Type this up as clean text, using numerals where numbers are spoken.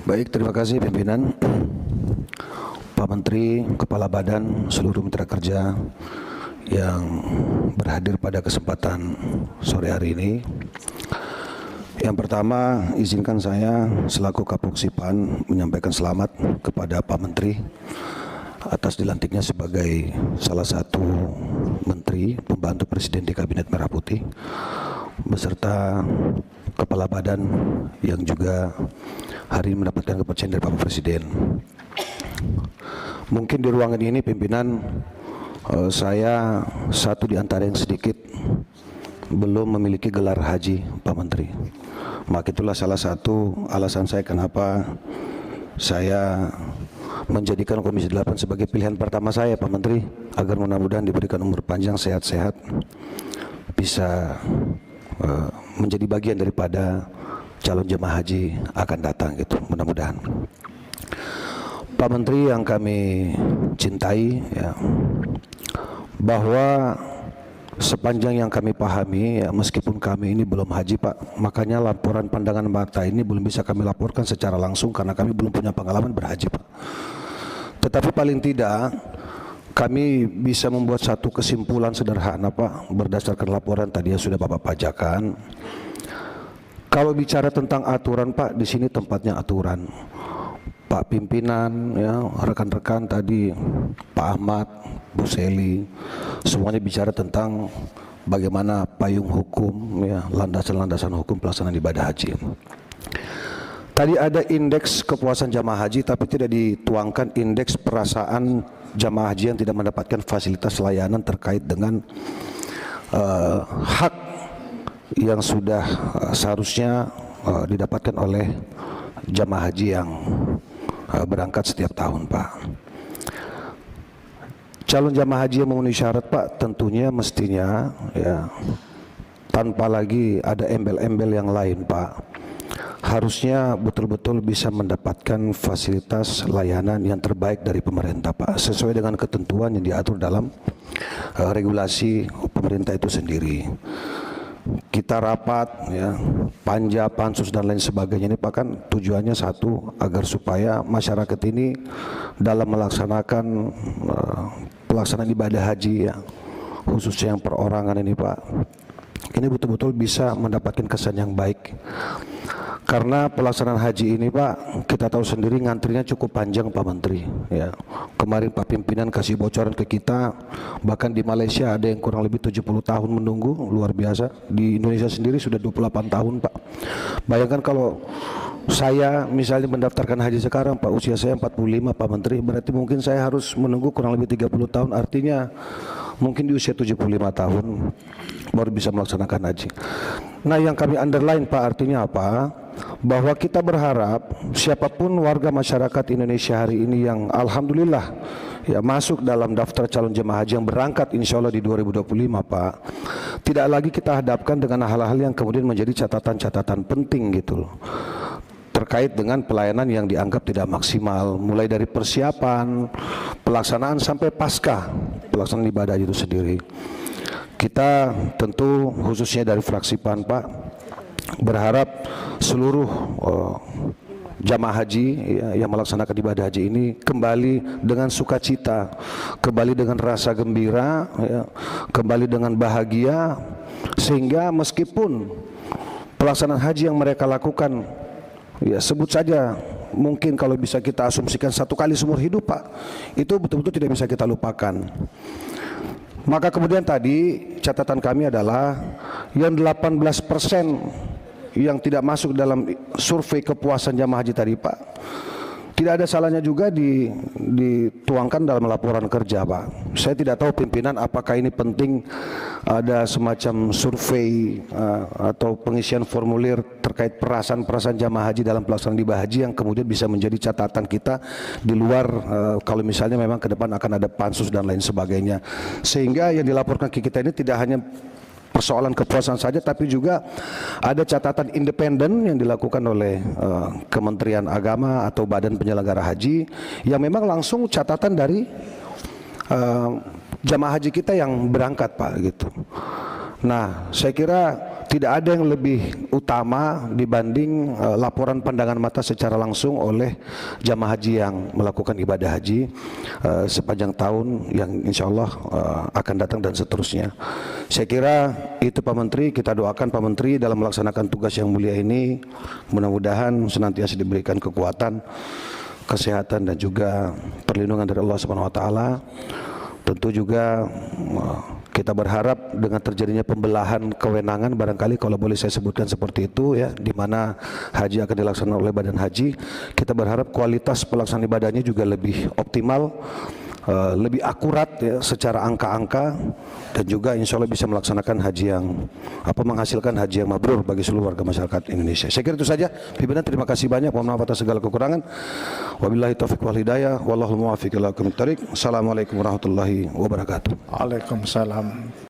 Baik, terima kasih pimpinan, Pak Menteri, Kepala Badan, seluruh mitra kerja yang berhadir pada kesempatan sore hari ini. Yang pertama, izinkan saya selaku Kapoksipan menyampaikan selamat kepada Pak Menteri atas dilantiknya sebagai salah satu Menteri Pembantu Presiden di Kabinet Merah Putih, beserta Kepala Badan yang juga hari ini mendapatkan kepercayaan dari Bapak Presiden. Mungkin di ruangan ini pimpinan, saya satu di antara yang sedikit belum memiliki gelar haji, Pak Menteri. Maka itulah salah satu alasan saya kenapa saya menjadikan Komisi 8 sebagai pilihan pertama saya, Pak Menteri, agar mudah-mudahan diberikan umur panjang, sehat-sehat, bisa menjadi bagian daripada calon jemaah haji akan datang, gitu, mudah-mudahan. Pak Menteri yang kami cintai, ya, bahwa sepanjang yang kami pahami, ya, meskipun kami ini belum haji, Pak, makanya laporan pandangan mata ini belum bisa kami laporkan secara langsung karena kami belum punya pengalaman berhaji, Pak. Tetapi paling tidak kami bisa membuat satu kesimpulan sederhana, Pak, berdasarkan laporan tadi yang sudah Bapak bacakan. Kalau bicara tentang aturan, Pak, di sini tempatnya aturan. Pak pimpinan, ya, rekan-rekan tadi, Pak Ahmad, Bu Seli, semuanya bicara tentang bagaimana payung hukum, ya, landasan-landasan hukum pelaksanaan ibadah haji. Tadi ada indeks kepuasan jamaah haji, tapi tidak dituangkan indeks perasaan jamaah haji yang tidak mendapatkan fasilitas layanan terkait dengan hak yang sudah seharusnya didapatkan oleh jamaah haji yang berangkat setiap tahun, Pak. Calon jamaah haji yang memenuhi syarat, Pak, tentunya mestinya, ya, tanpa lagi ada embel-embel yang lain, Pak, harusnya betul-betul bisa mendapatkan fasilitas layanan yang terbaik dari pemerintah, Pak, sesuai dengan ketentuan yang diatur dalam regulasi pemerintah itu sendiri. Kita rapat, ya, panja, pansus dan lain sebagainya ini, Pak, kan tujuannya satu, agar supaya masyarakat ini dalam melaksanakan pelaksanaan ibadah haji, ya, khususnya yang perorangan ini, Pak, ini betul-betul bisa mendapatkan kesan yang baik. Karena pelaksanaan haji ini, Pak, kita tahu sendiri ngantrinya cukup panjang, Pak Menteri, ya. Kemarin Pak pimpinan kasih bocoran ke kita, bahkan di Malaysia ada yang kurang lebih 70 tahun menunggu, luar biasa. Di Indonesia sendiri sudah 28 tahun, Pak. Bayangkan kalau saya misalnya mendaftarkan haji sekarang, Pak, usia saya 45, Pak Menteri, berarti mungkin saya harus menunggu kurang lebih 30 tahun, artinya mungkin di usia 75 tahun baru bisa melaksanakan haji. Nah, yang kami underline, Pak, artinya apa? Bahwa kita berharap siapapun warga masyarakat Indonesia hari ini yang alhamdulillah, ya, masuk dalam daftar calon jemaah haji yang berangkat insya Allah di 2025, Pak, tidak lagi kita hadapkan dengan hal-hal yang kemudian menjadi catatan-catatan penting, gitu loh, terkait dengan pelayanan yang dianggap tidak maksimal, mulai dari persiapan, pelaksanaan sampai pasca pelaksanaan ibadah itu sendiri. Kita tentu khususnya dari fraksi PAN, Pak, berharap seluruh jamaah haji, ya, yang melaksanakan ibadah haji ini kembali dengan sukacita, kembali dengan rasa gembira, ya, kembali dengan bahagia, sehingga meskipun pelaksanaan haji yang mereka lakukan, ya, sebut saja mungkin kalau bisa kita asumsikan satu kali seumur hidup, Pak, itu betul-betul tidak bisa kita lupakan. Maka kemudian tadi catatan kami adalah yang 18% yang tidak masuk dalam survei kepuasan jamaah haji tadi, Pak, tidak ada salahnya juga dituangkan dalam laporan kerja, Pak. Saya tidak tahu pimpinan apakah ini penting ada semacam survei atau pengisian formulir terkait perasaan jamaah haji dalam pelaksanaan ibadah haji yang kemudian bisa menjadi catatan kita di luar kalau misalnya memang ke depan akan ada pansus dan lain sebagainya. Sehingga yang dilaporkan ke kita ini tidak hanya persoalan kepuasan saja, tapi juga ada catatan independen yang dilakukan oleh Kementerian Agama atau Badan Penyelenggara Haji yang memang langsung catatan dari jamaah haji kita yang berangkat, Pak, gitu. Nah, saya kira tidak ada yang lebih utama dibanding laporan pandangan mata secara langsung oleh jamaah haji yang melakukan ibadah haji sepanjang tahun yang insya Allah akan datang dan seterusnya. Saya kira itu Pak Menteri, kita doakan Pak Menteri dalam melaksanakan tugas yang mulia ini, mudah-mudahan senantiasa diberikan kekuatan, kesehatan dan juga perlindungan dari Allah Subhanahu wa taala. Tentu juga kita berharap dengan terjadinya pembelahan kewenangan, barangkali kalau boleh saya sebutkan seperti itu ya, di mana haji akan dilaksanakan oleh badan haji, kita berharap kualitas pelaksanaan ibadahnya juga lebih optimal, lebih akurat ya secara angka-angka, dan juga insya Allah bisa melaksanakan haji yang menghasilkan haji yang mabrur bagi seluruh warga masyarakat Indonesia. Saya kira itu saja. Pimpinan, terima kasih banyak. Mohon maaf atas segala kekurangan. Wabillahi taufiq wal hidayah. Wallahul muwaffiq ila aqwamit thoriq. Assalamualaikum warahmatullahi wabarakatuh. Waalaikumsalam.